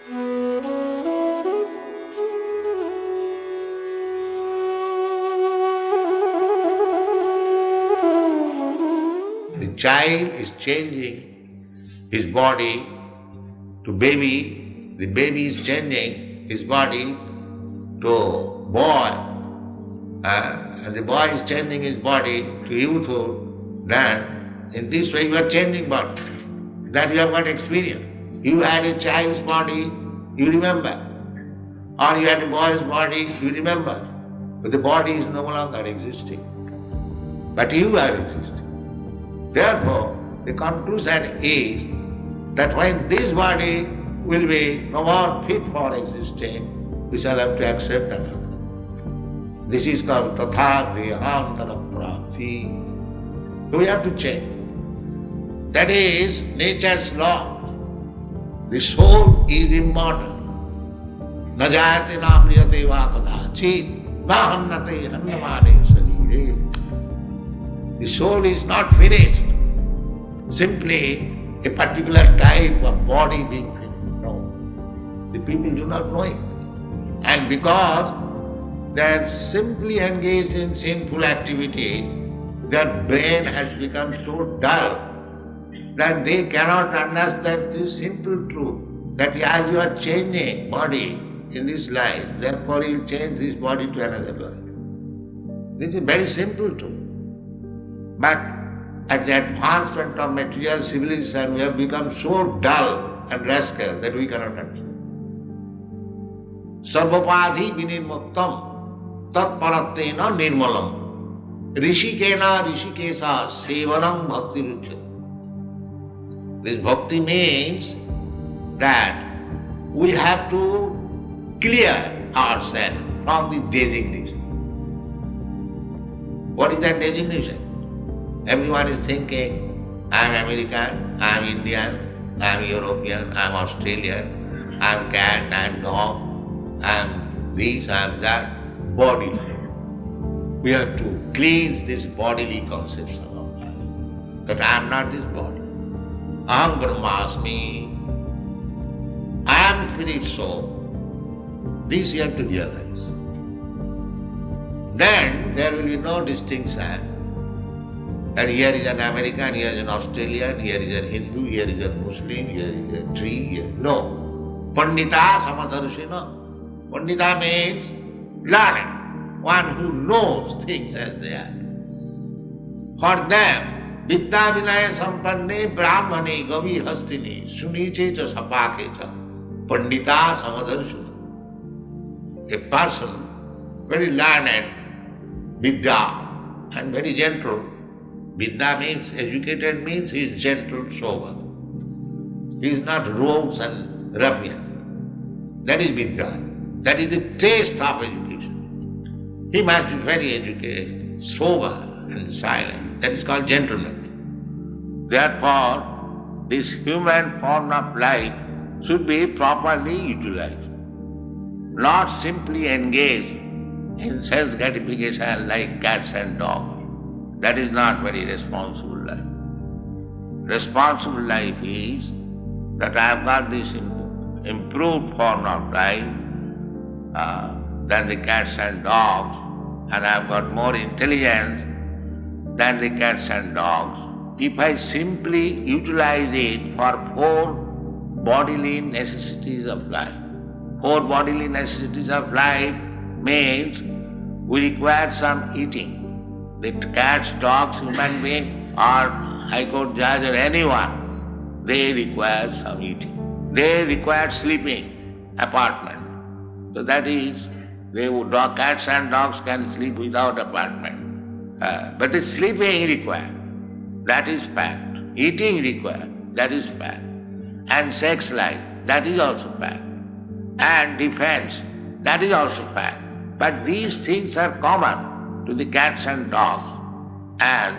The child is changing his body to baby, the baby is changing his body to boy, and the boy is changing his body to youthhood, then in this way you are changing body. That you have got experience. You had a child's body, you remember. Or you had a boy's body, you remember. But the body is no longer existing. But you are existing. Therefore, the conclusion is that when this body will be no more fit for existing, we shall have to accept another. This is called tatha dehantara prapti. So we have to change. That is nature's law. The soul is immortal. Na jayate na mriyate va kadachit, na hannate hannamane sarire. The soul is not finished. Simply a particular type of body being finished. No. The people do not know it. And because they are simply engaged in sinful activities, their brain has become so dull that they cannot understand this simple truth, that as you are changing body in this life, therefore you change this body to another life. This is very simple truth. But at the advancement of material civilization, we have become so dull and rascal that we cannot understand. Sarvapadhi vinirmuktam tatparatena nirmalam rishikena rishikesa sevanam bhakti ruchyate. This bhakti means that we have to clear ourselves from the designation. What is that designation? Everyone is thinking, I am American, I am Indian, I am European, I am Australian, I am cat, I am dog, I am this, I am that, bodily. We have to cleanse these bodily concepts of our life. That I am not this body. Aham Brahmasmi. I am spirit soul. This you have to realize. Then there will be no distinction. And here is an American, here is an Australian, here is a Hindu, here is a Muslim, here is a tree. Here. No. Pandita Samadarshina. Pandita means learned, one who knows things as they are. For them, Vidya Vinaya Sampanne Brahmane Gavi Hastini Suniche cha Sapake cha Pandita Samadarshina. A person very learned, Vidya, and very gentle. Vidya means, educated means he is gentle, sober. He is not rogues and ruffian. That is Vidya. That is the taste of education. He must be very educated, sober and silent. That is called gentleman. Therefore, this human form of life should be properly utilized, not simply engaged in sense gratification like cats and dogs. That is not very responsible life. Responsible life is that I have got this improved form of life than the cats and dogs, and I have got more intelligence than the cats and dogs. If I simply utilize it for 4 bodily necessities of life. 4 bodily necessities of life means we require some eating. The cats, dogs, human being, or High Court judge or anyone, they require some eating. They require sleeping, apartment. So that is, cats and dogs can sleep without apartment. But the sleeping required, that is fact. Eating required, that is fact. And sex life, that is also fact. And defense, that is also fact. But these things are common to the cats and dogs and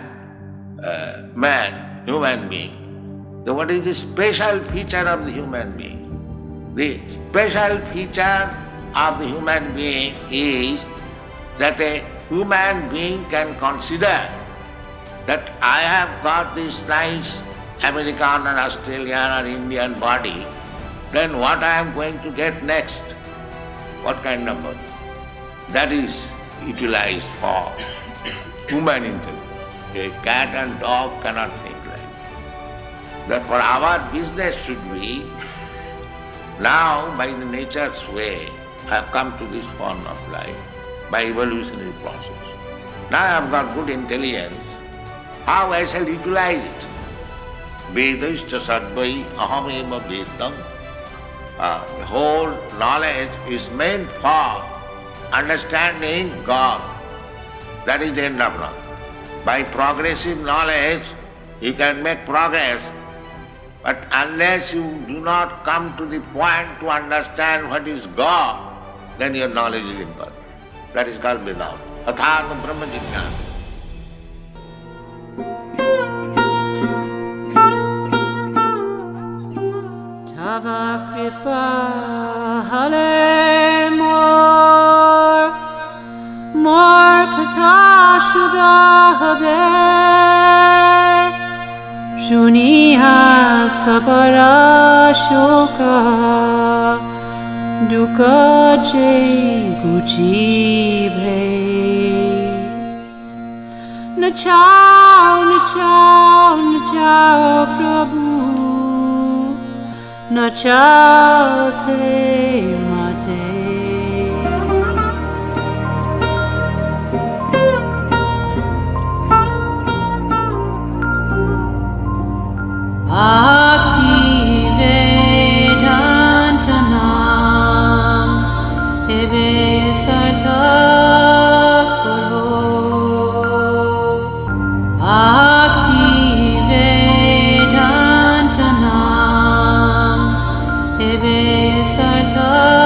man, human being. So what is the special feature of the human being? The special feature of the human being is that a human being can consider that I have got this nice American or Australian or Indian body then what I am going to get next? What kind of body? That is utilized for human intelligence. A cat and dog cannot think like that. Therefore our business should be, now by the nature's way, I have come to this form of life, by evolutionary process. Now I have got good intelligence. How I shall utilize it? Vedashcha sarvai ahameva vedam. The whole knowledge is meant for understanding God. That is the end of knowledge. By progressive knowledge, you can make progress, but unless you do not come to the point to understand what is God, then your knowledge is imperfect. That is called Vedanta. Athaga Brahma Jignasa. Tava kripa hale mor katha shuda habe shuniha sabara shoka dukkha je guchi bhe nachao prabhu nachao se mate Bhakti Vedanta Nam Ebe Sartha Karo Bhakti Vedanta Nam Ebe Sartha